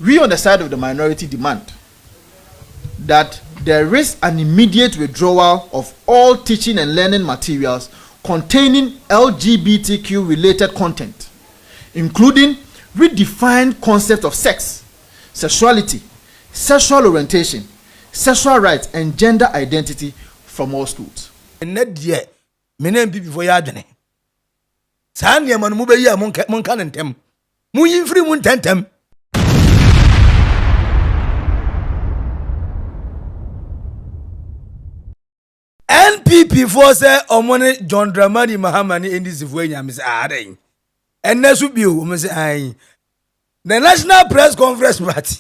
We on the side of the minority demand that there is an immediate withdrawal of all teaching and learning materials containing LGBTQ related content, including redefined concepts of sex, sexuality, sexual orientation, sexual rights, and gender identity from all schools. NaCCA, NPP for yadene. Sanya man mu be ya mon kan ntem. Mu yin free mun tentem. NPP for say omone John Dramani Mahamani in this way nyam say aden. Enesu bio mo say ai. The National Press Conference party.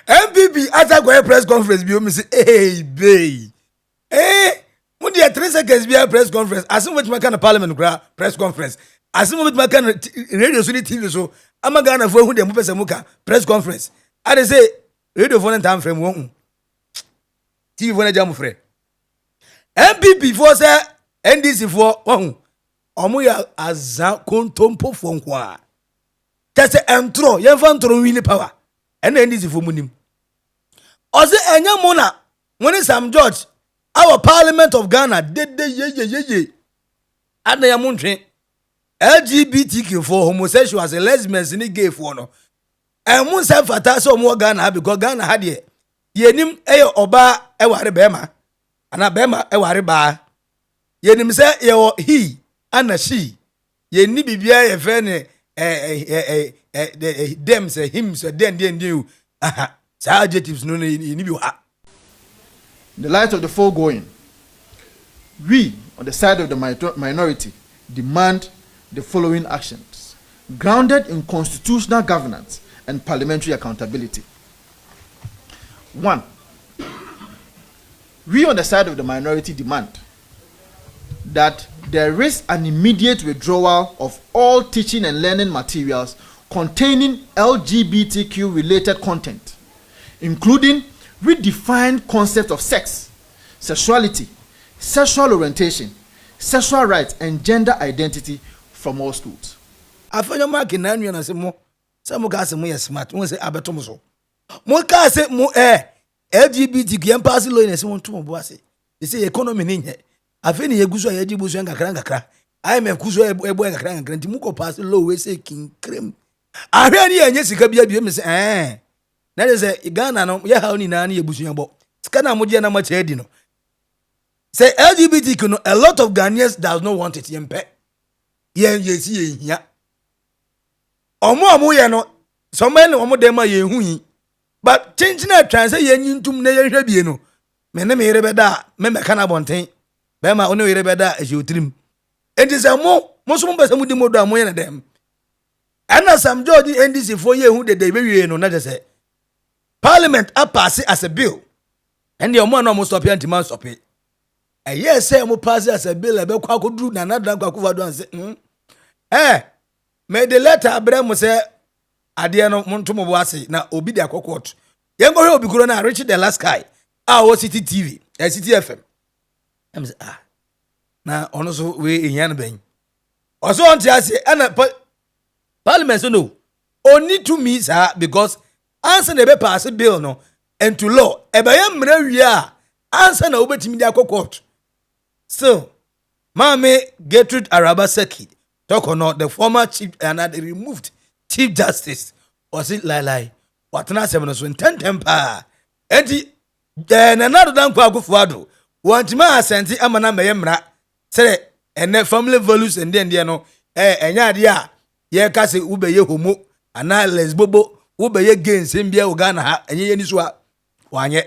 NPP after go press conference bio me say hey bay. When there 3 seconds be a press conference, as much my kind of parliament press conference, as much my kind of radio TV so I'm gonna for who the muka press conference. I say radio phone time frame won TV phone jam frame. MPP for say NDC for omo ya azan kontompo for nkwa. Tese entro ye fa ntro win power. And NDC for munim. Ose enya mona when Sam George our Parliament of Ghana did ye. And they are munching LGBTQ for homosexuals and lesbians in the gay for no. And mun say fata so more Ghana because Ghana had ye. Ye nim oba e ware bema. Ana bema e ware ba. Ye nim say ye he and she. Ye ni bibia ye fe ne them say him so then you. Sa adjectives no ni bi wa. In the light of the foregoing, we, on the side of the minority, demand the following actions, grounded in constitutional governance and parliamentary accountability. 1. We, on the side of the minority, demand that there is an immediate withdrawal of all teaching and learning materials containing LGBTQ-related content, including redefined concepts of sex, sexuality, sexual orientation, sexual rights, and gender identity from all schools. Afanya mark na nwa na se mo ka se mo yes smart mo se abetom so mo ka se mo LGBTQ yam pass law na se mo ntom bo ase they say economy ni nye afeni ye guso ye dibuso ngakra IMF guso ebo ngakra nti mo ko pass law we say king cream ahwe ni anye sika bia me se na de say Ghana no ye ha ni na ye busu yabo sika na mo je na ma chedi no say LGBTQ no a lot of Ghanaians does not want it yempe ye si ye hia omo ye no so men omo dem ma ye hu yi but change na tran say ye nyintum na ye hwabie no me ne me yere beda me meka na bonten be ma ono yere beda e otrim enti say mo so mo besa mu di modo amoye na dem ana Sam George NDC for ye hu de be wie no na je say Parliament a pass as a bill and the omo na mo stop anti man stop it yes say mo pass as a bill e be kwa kodru na na dan kwa kuva do an say me the letter abrem say ade no monto mo bo ase na obi de akokot yen go he obi kuro na reach the last guy o city TV city FM am say na ono so we ehia ben oso on ti ase na Parliament so no only to me sir because answer na be pass bill no and to law e be yam mra wi a answer na obetimi de akokot still Mame Gertrude Araba Seki talk on the former chief and the removed Chief Justice was it lie what na se so intentem pa enti na nado dan kwa akufado want ma asenti amana meyemra say ene family values and then no enya ade a ye ka se ubeye homo ana lesbobo ubeye gains mbia Uganda ha enye ye ni so a wanye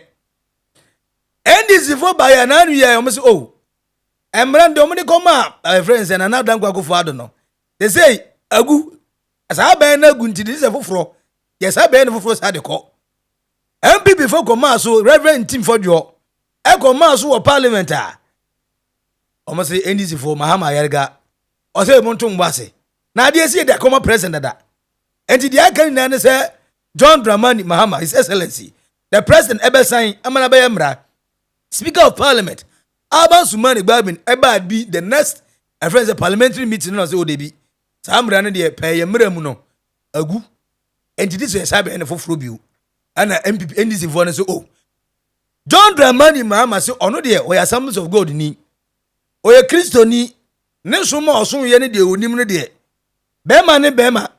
NDC for by an anu ye o say oh emrande o me koma friends and another dan kwa akufado no they say agu asa ben na gu ntidi se foforo yes aben foforo sa de ko MPP for koma so Reverend Tim Fodjo e koma so wo parliament a o mo say NDC for Mahama Yerga o say monto mbase na de see de koma president da enti de aka ni na say John Dramani Mahama His Excellency the president ebe sign amana be yemra Speaker of Parliament Aban Sumani Babin eba be the next friends parliamentary meeting no say o de bi samra no de pay yemra mu no agu and this is a and for Frubio and NPP NDC for so oh John Dramani Mahama say ono de we assemblies of God ni oye Kristo ni ne so ma oso ye ne de onim ne de bema ne bema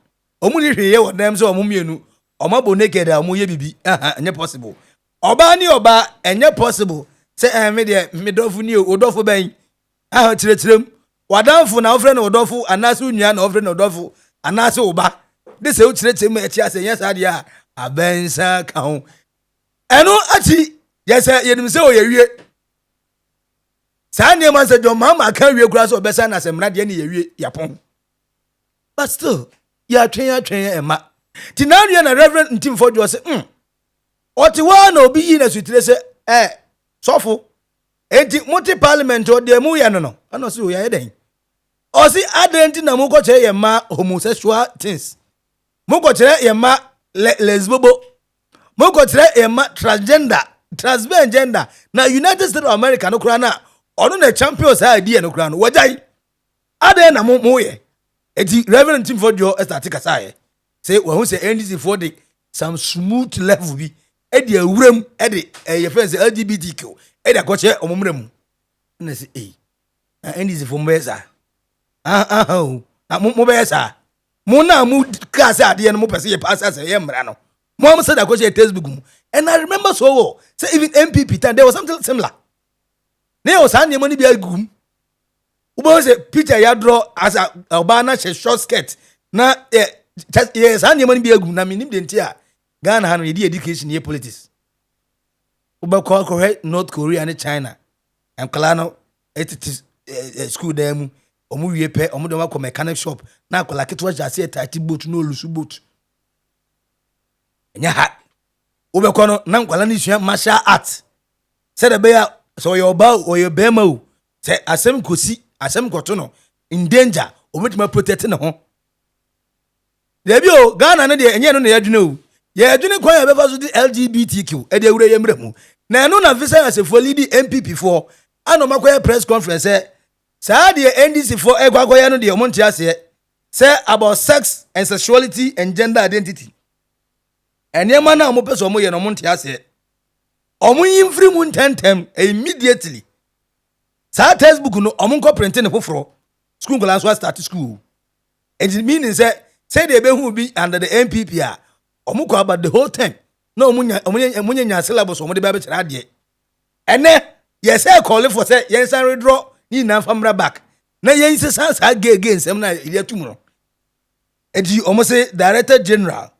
omu ni hweye wo dem so omu mienu omabo naked omu ye bibi enye possible oba ni oba enye possible say me de me dofu ni odofo ben tiretirem wadanfo na ofre na odofo anaso nua na ofre na odofo anaso oba de se o tiretirem e tia se yes ade a abensa ka ho eno achi yes yenim se o yewie sa ne man se John Mahama kan wie kura so obesa na se mra de ne yewie yapon but still ya twen ema ti na nua na Reverend Ntimfo jo se oti wa na obi yi na sutire se sofo enti multi parliament o de mu ye no ano se o ya den o si adenti na mu ko che ye ma homosexual things mu ko che ye ma lesbobo mu ko che ye ma transgender na United States of America no kura na ono na champions idea no kura no wajai aden na mu ye enti Reverend Ntimfo jo start kasa say we hu say NDC for the some smooth level bi e de awuram e de ye friends LGBTQ e de akoche omumrem na say NDC for mbeza mo beza mo na mo class ade no mo pese ye pass as ye mra no mo am say da akoche Facebook mu and I remember so well say even NPP time there was something similar ne o san nemo ni bi agum ubo say picture ya draw as a obana short skirt na yes san nemo ni bi agum na minim de ntia Ghana han ye education ye politics uba ko North Korea and China and kalano it school dem omu wie pe omu dem akọ mechanic shop na akola ketwa jase etati boat no lusu boat enya ha ube kono na nkwala ni sua martial art se de be ya so your ba o your bema o se asem kosi asem koto no in danger obetima protect ne ho debi o Ghana ne de enye no na yadwene o ye adwene kwan ya be fa so di LGBTQ e de awure ye mremu na eno na visa ya se for lead NPP for anomakoye press conference sa de NDC for egwagoya no de omonti ase say about sex and sexuality and gender identity enema na mo peso mo ye no monti ase omun free mu tentem immediately sa textbook no omun ko print ne foforo school class was start school and it meaning say they be who be under the NPP a omun ko about the whole time no omunya syllabus omun de be kira de ene yes say call for say yen san redraw ni na famra back na yen se san sa again sem na ile tum no edi omo say director general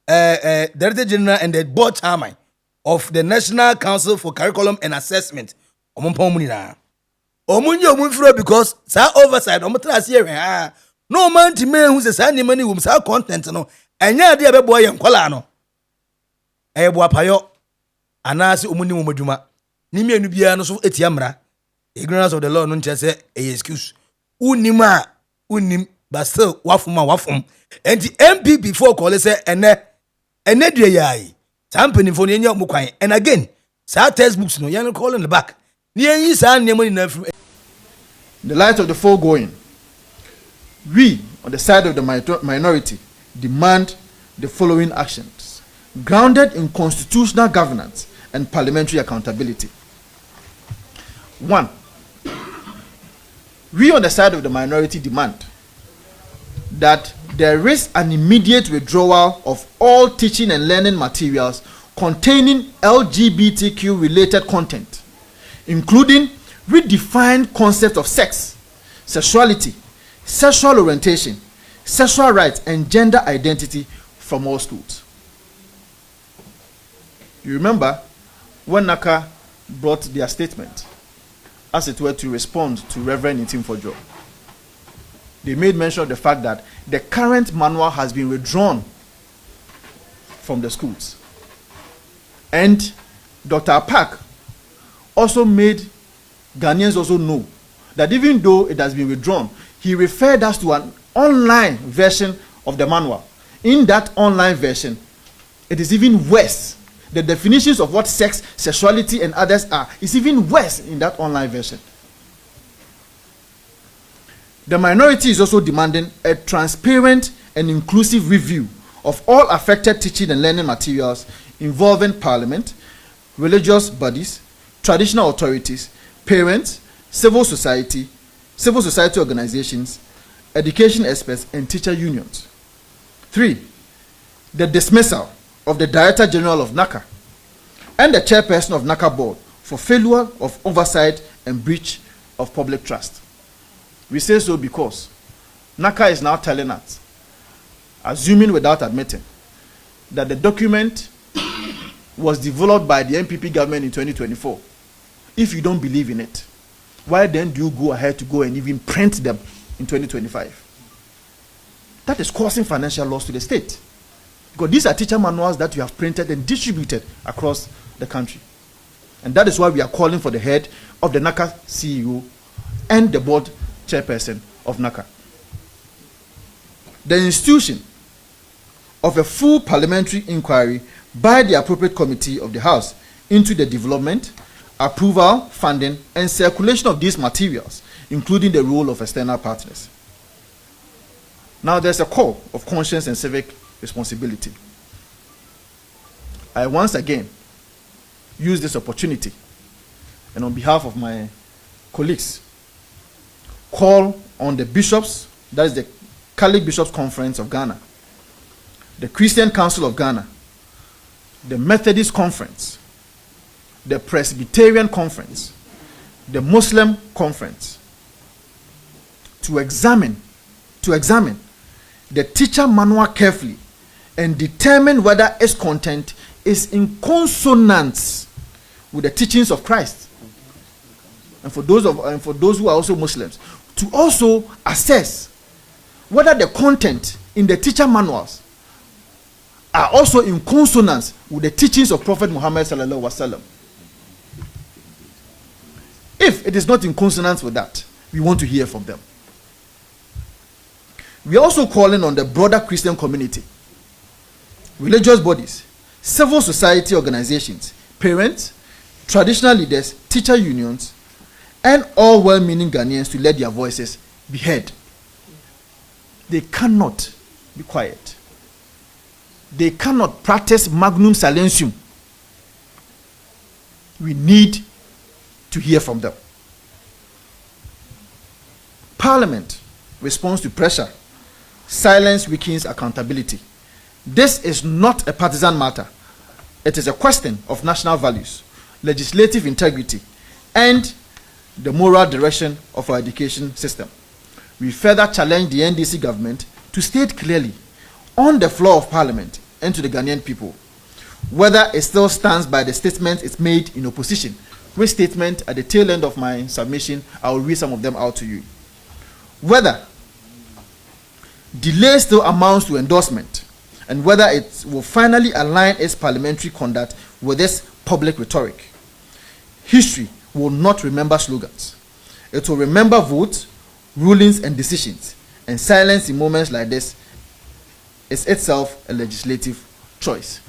and the board chairman of the National Council for Curriculum and Assessment omo pon mu ni na omunye omunfro because sa oversight omo tra se here no man ti me hu se sa ni mani wum sa content no enya de abebo ye nkola no bo apayo anase omuni mo madwuma ni mienu bia no so etiamra ignorance of the law no nche say excuse unim but still wafum and the NPP for call say ene due yai tampani for enya mo kwan and again sa textbooks no yan call in the back ni yin sa nemo na from. In the light of the foregoing, we on the side of the minority demand the following actions grounded in constitutional governance and parliamentary accountability. 1. We on the side of the minority demand that there is an immediate withdrawal of all teaching and learning materials containing LGBTQ related content, including redefined concepts of sex, sexuality, sexual orientation, sexual rights, and gender identity from all schools. You remember when NaCCA brought their statement, as it were, to respond to Reverend Ntimfo Jo. They made mention of the fact that the current manual has been withdrawn from the schools. And Dr. Park also made Ghanaians also know that even though it has been withdrawn, he referred us to an online version of the manual. In that online version, it is even worse. The definitions of what sex, sexuality, and others are is even worse in that online version. The minority is also demanding a transparent and inclusive review of all affected teaching and learning materials involving parliament, religious bodies, traditional authorities, parents, civil society organizations, education experts, and teacher unions. 3. The dismissal of the Director General of NaCCA and the chairperson of NaCCA board for failure of oversight and breach of public trust. We say so because NaCCA is now telling us, assuming without admitting, that the document was developed by the NPP government in 2024. If you don't believe in it, why then do you go ahead to go and even print them in 2025? That is causing financial loss to the state. Because these are teacher manuals that you have printed and distributed across the country. And that is why we are calling for the head of the NaCCA CEO and the board chairperson of NaCCA. The institution of a full parliamentary inquiry by the appropriate committee of the House into the development, approval, funding, and circulation of these materials, including the role of external partners. Now there's a call of conscience and civic responsibility. I once again use this opportunity, and on behalf of my colleagues, call on the bishops, that is the Catholic Bishops Conference of Ghana, the Christian Council of Ghana, the Methodist Conference, the Presbyterian Conference, the Muslim Conference, to examine the teacher manual carefully and determine whether its content is in consonance with the teachings of Christ. And for those who are also Muslims, to also assess whether the content in the teacher manuals are also in consonance with the teachings of Prophet Muhammad sallallahu alaihi wasallam. If it is not in consonance with that, we want to hear from them. We are also calling on the broader Christian community, religious bodies, civil society organizations, parents, traditional leaders, teacher unions, and all well-meaning Ghanaians to let their voices be heard. They cannot be quiet. They cannot practice magnum silencium. We need to hear from them. Parliament responds to pressure. Silence weakens accountability. This is not a partisan matter. It is a question of national values, legislative integrity, and the moral direction of our education system. We further challenge the NDC government to state clearly on the floor of Parliament and to the Ghanaian people whether it still stands by the statement it made in opposition. Which statement at the tail end of my submission, I will read some of them out to you. Whether delay still amounts to endorsement, and whether it will finally align its parliamentary conduct with its public rhetoric. History will not remember slogans. It will remember votes, rulings, and decisions, and silence in moments like this is itself a legislative choice.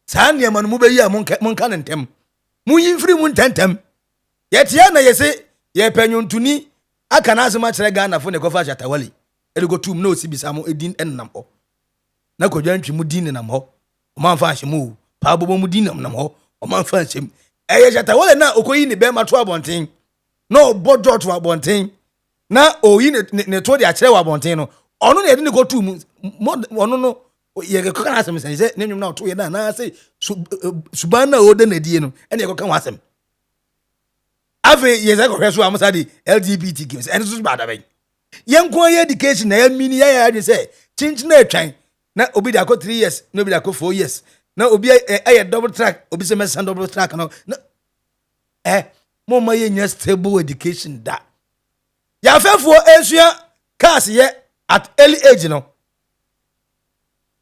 Saa nneɛma no mobɛyi a monka ne ntɛm monyi mfiri mu ntɛntɛm yɛtea na yɛse yɛpɛ nnwontoni aka na asɛm akyerɛ Ghanafo ne kɔfa ahyatawale ɛde kɔtum na ɔsibisa mo ɛdin ɛnenam hɔ na kɔdwa ntwi mu din nenam hɔ ɔmamfa ahyɛ mu paabɔbɔ mu din nenam hɔ ɔmamfa ahyɛ mu ɛyɛ ahyatawale na ɔkɔyi ne bɛrima to abɔnten na ɔbɔ dɔ to abɔnten na ɔyi ne to de akyerɛ wɔ abɔnten no ɔno na yɛde ne kɔtum ɔno no ye ko kana asem say ne nwum na oto ye na say suban na o de na die no ene ye ko kan wasem ave ye say ko hweso am say LGBTQ ene so bada ben yen ko ye education na mini ya de say chinchin na atwan na obi da ko 3 years na obi da ko 4 years na obi aye double track obi say me double track no mo ma ye nya stable education da ya fefo esua class ye at early age no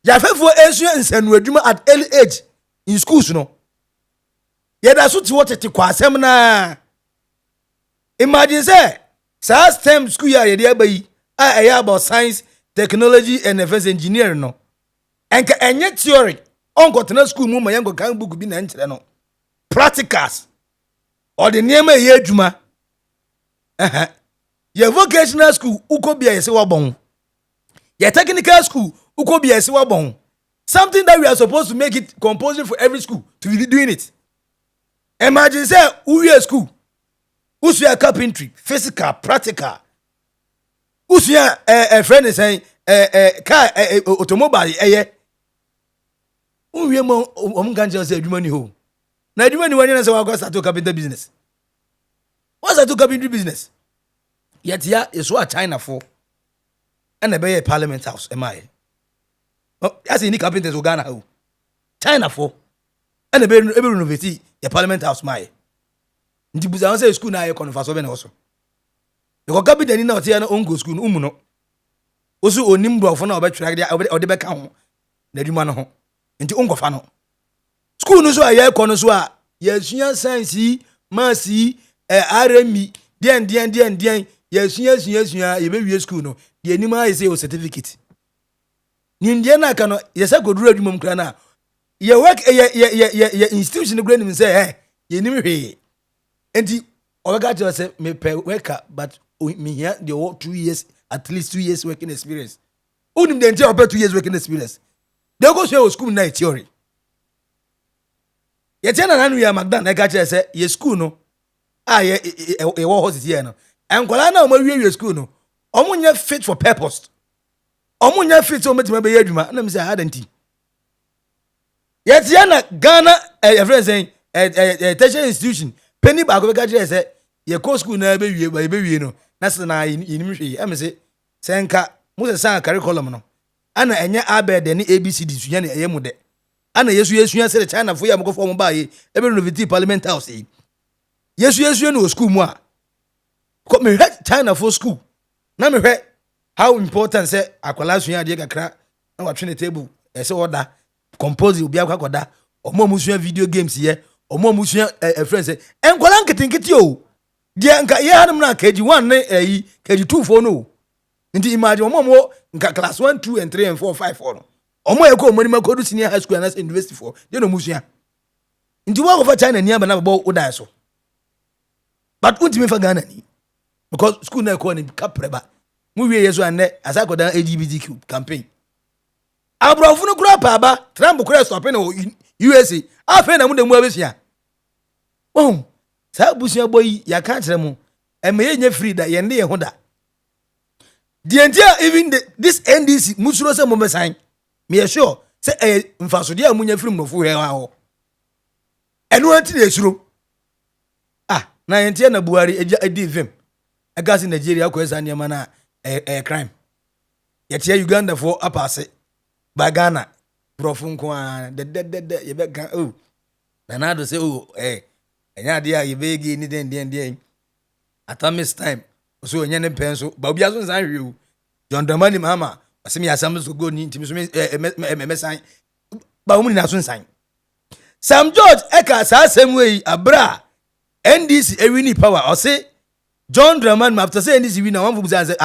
Yafefo esua nsanu adwuma at early age in schools no. Yeda so ti wotete kwasem na. Imagine say STEM school ya yede abayi about science, technology and advanced engineering no. Enka enye theory onkotena school mu ma yengo kan book bi na nkyere no. Practicals. Or the niema ye adwuma. Your vocational school, uko be a sewa bon. Your technical school, uko be a sewa bon. Something that we are supposed to make it compulsory for every school to be doing it. Imagine say, who is school? Who's your carpentry, physical, practical. Who's your a friend is saying car automobile who we mo ganja say adwuma ni ho. Na adwuma ni wani na say wa go start carpentry business. What's that carpentry business? Yet ya is what China for. And be a parliament house am I? Oh, as any carpenters go Ghana ho. China for. And be renovate your parliament house my. Nti buza say school na ye konfaso be na also. Because carpenter ni na o tie na ongo school no umu no. Osu onim brofo na obetwere de ode be ka ho. Na adwuma no ho. Nti ongo fa no. School no so aye ko no so a yesua science, maths, RME, den yesua ye be wie school no. Ye nim aye say o certificate. Ni ndie na ka no yesa goduru adwuma mkra na. Ye work ye institution no grade nim say ye nim hwe. Nti obega tell say me pe worker but me here the 2 years at least 2 years working experience. Unim the entire 2 years working experience. They go show school na theory. Ye tell na we Magdan na ka tell say ye school no ye wo host here no. Enkola na o ma wie school no. Omunya fit for purpose. Omunya fit o metima be yadwuma na me say hadanti. Ye tell na Ghana your friend saying tertiary institution penny back we ka tell say ye co school na be wie no. Na se na yinim hwe am say senka mo se san curriculum no ana enye abed ne abcd suya ne eyemu de ana yesu se China fo ya mo ko fo mo ba ye e be renovate parliament house yi yesu no school mu a ko me hwe China for school na me hwe how important say akwala suya de kakra na wa twene table e se order compose obi akwakoda omo musuya video games ye omo musuya friends enkwala nketinketi o dia nka ye hanum na KG1 ne KG2 fo no. Nti imagine omo nka class 1 2 and 3 and 4 5 4 no. Omo ye ko money makodu senior high school and university for. Dey no musua. Nti wo go for China ni aba na bo udan so. But untimi fa Ghana ni. Because school na ko ni kapreba. Mu wie yeso ane asakoda LGBTQ campaign. Abrofo no kura pa ba, Trump kura stop na USA. Afa na mu de mu abesia. Oh. Sa busia boy ya ka kire mu eme ye free da ye ne ho da the entire even this NDC musuro se mo mesan me sure say mfaso de amunya free mo fu he ho eno anti na esuro na yentie na Buhari edi vim agasi Nigeria ko esa ne na crime yetie Uganda for apase ba Ghana prof nko de ye be ga na do say enya dia ye begi ni den atomic time so enya ne pen so ba obi aso nsan hwe John Dramani mama asemi asam so go ni ntimi so me san ba wo ni na so nsan Sam George eka sa asem we abra NDC ewini power o say John Dramani after say NDC win na one fubu say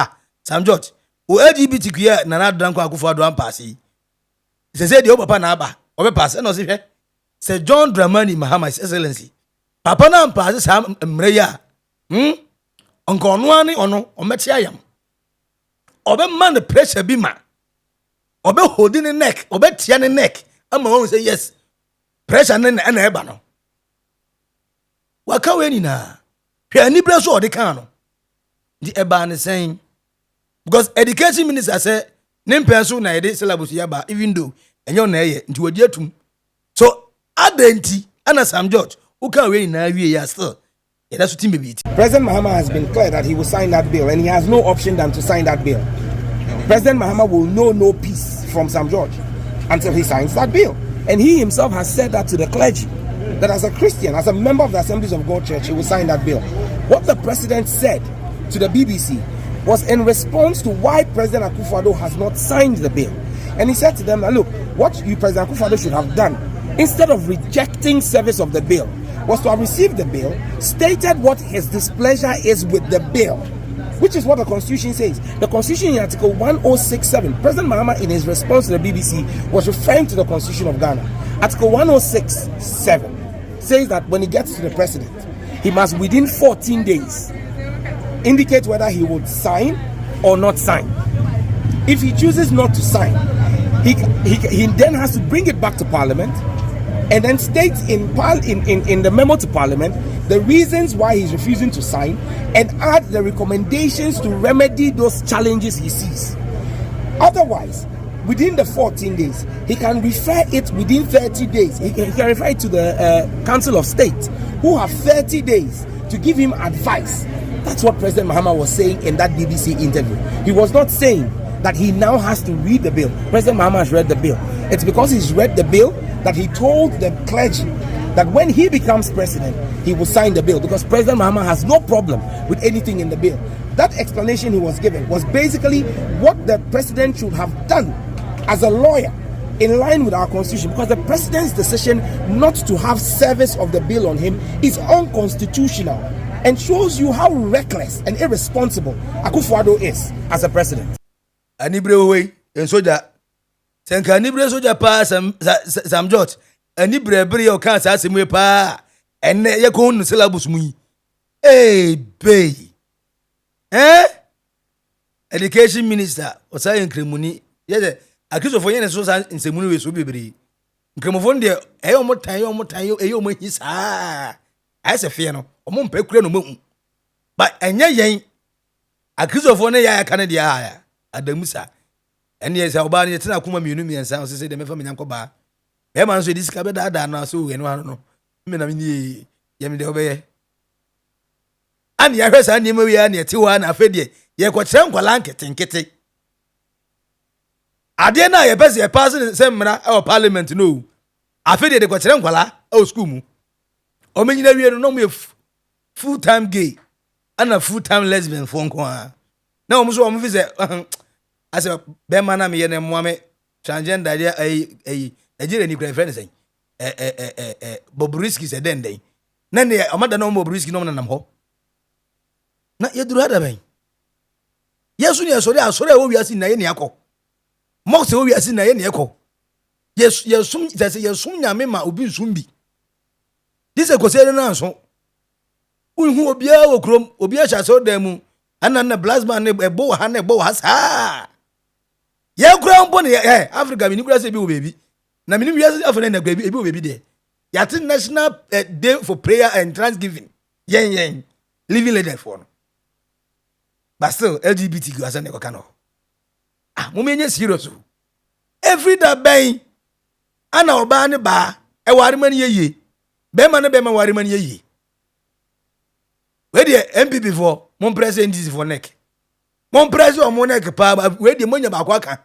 Sam George o LGBTQ na danko akufo ado ampasi say de o papa na aba o be pass na o say hwe say John Dramani Mahama His Excellency papa na mpaase sa mre ya onko ono ani ono ometi ayam obe man the pressure bi ma obe holding the neck obe tia the neck ama won say yes pressure na eba no waka we ni na hwe ani bre so ode kan no di eba ne saying because education minister say ne mpenso na yede syllabus ya ba even though enyo na eye nti wadi atum so adenti ana Sam George President Mahama has been clear that he will sign that bill, and he has no option than to sign that bill. President Mahama will know no peace from Sam George until he signs that bill. And he himself has said that to the clergy, that as a Christian, as a member of the Assemblies of God Church, he will sign that bill. What the president said to the BBC was in response to why President Akufo-Addo has not signed the bill. And he said to them, look, what you, President Akufo-Addo, should have done, instead of rejecting service of the bill, was to have received the bill, stated what his displeasure is with the bill, which is what the Constitution says. The Constitution in Article 1067, President Mahama in his response to the BBC was referring to the Constitution of Ghana. Article 1067 says that when he gets to the president, he must within 14 days indicate whether he would sign or not sign. If he chooses not to sign, he then has to bring it back to Parliament and then state in the memo to Parliament the reasons why he's refusing to sign and add the recommendations to remedy those challenges he sees. Otherwise, within the 14 days, he can refer it within 30 days. He can refer it to the Council of State, who have 30 days to give him advice. That's what President Mahama was saying in that BBC interview. He was not saying that he now has to read the bill. President Mahama has read the bill. It's because he's read the bill that he told the clergy that when he becomes president, he will sign the bill, because President Mahama has no problem with anything in the bill. That explanation he was given was basically what the president should have done as a lawyer in line with our constitution, because the president's decision not to have service of the bill on him is unconstitutional and shows you how reckless and irresponsible Akufo-Addo is as a president. Anibre way en soja senka anibre soja pa Sam George anibre bre o kan sa asemu pa enne ye ko nu syllabus mu eh bay education minister o sa enkremuni ye de akisofo ye ne so sa nsemuni we so bebre nkremofo de omotan omohi sa ase fie no omo mpa kura no mahu ba enye yen akisofo ne ya kan de ya Adamusa ene yesa oba ne tena kuma mienu miensa o se de mefa menyanko ba be man so disika be da na so we no ano no me na me ni ye me de obeye ani ya hwesa ni mawi ya ne ti wa na afedie ye ko kire nkwala nketenkete ade na ye pese ye pass se mra e parliament no afedie de ko kire nkwala e school mu o menyina wie no mo full time gay and full time lesbian for nko a na o mo so o mo fi se ase be mana me ye ne moame transgender dia Nigeria ni kura friend say Bobrisky se den na ne amada na Bobrisky no nam ho na ye duru ada ben yesu ne asore wo wiase na ye ne akọ mox wo wiase na ye ne akọ yesum say yesum nyame ma obi nsum bi dise ko se na nso unhu obia wo krom obia sha so dem mu ana plasma ne ebo ha na ebo ha sa ye kura mpo ne Africa mi ni kura se bi wo baby na mi ni wiase Africa na gba bi wo baby de yati national day for prayer and thanksgiving yen living leader for no. But still LGBTQ as an ekokano mo menye serious every day ben ana oba ne ba e ware mani yeye be ma ne be ma ware mani yeye we dey NPP for mon president this for neck mon president o mon neck pa we dey monya ba kwa ka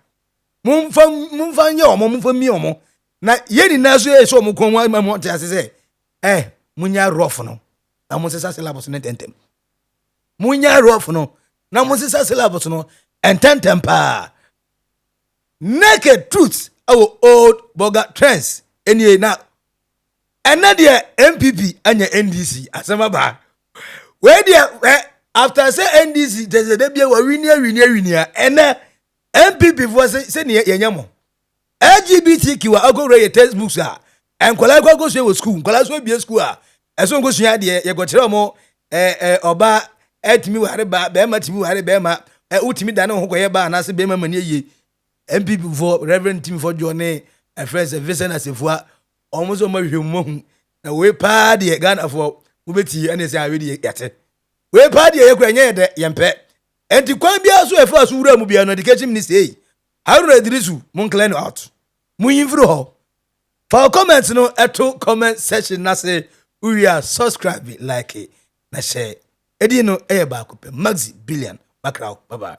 mun fa nye o mun fa mi o mo na ye ni na so e so mo kon ma mo tia se munya rough no na mo sesa syllabus ne tentem munya rough no na mo sesa syllabus no ententem pa naked truth our Oldboga trends eni na ena de NPP anya NDC asema ba we dey after say NDC there's a debia wa winia ena NPP for say ne yanyamo LGBTQ ago read textbooks and kwala go so school kwala so be school eso go sua de ye go kire mo oba etimi ware ba be ma timi ware be ma utimi da ne ho koye ba na se be ma mani ye NPP for Reverend Tim for Johnny a friends Vincent Asefua almost ma hwemu na we pa de Ghana for ubeti ane se awe de yate we pa de ye kwanye de yempe enti kwan bia so efa so wura mu bia no education minister Haruna Idrisu mon clean out mun yimfru ho for comments no eto comment section na say we are subscribe like na share edi no e ba ko pe Maxi Billian background bye bye.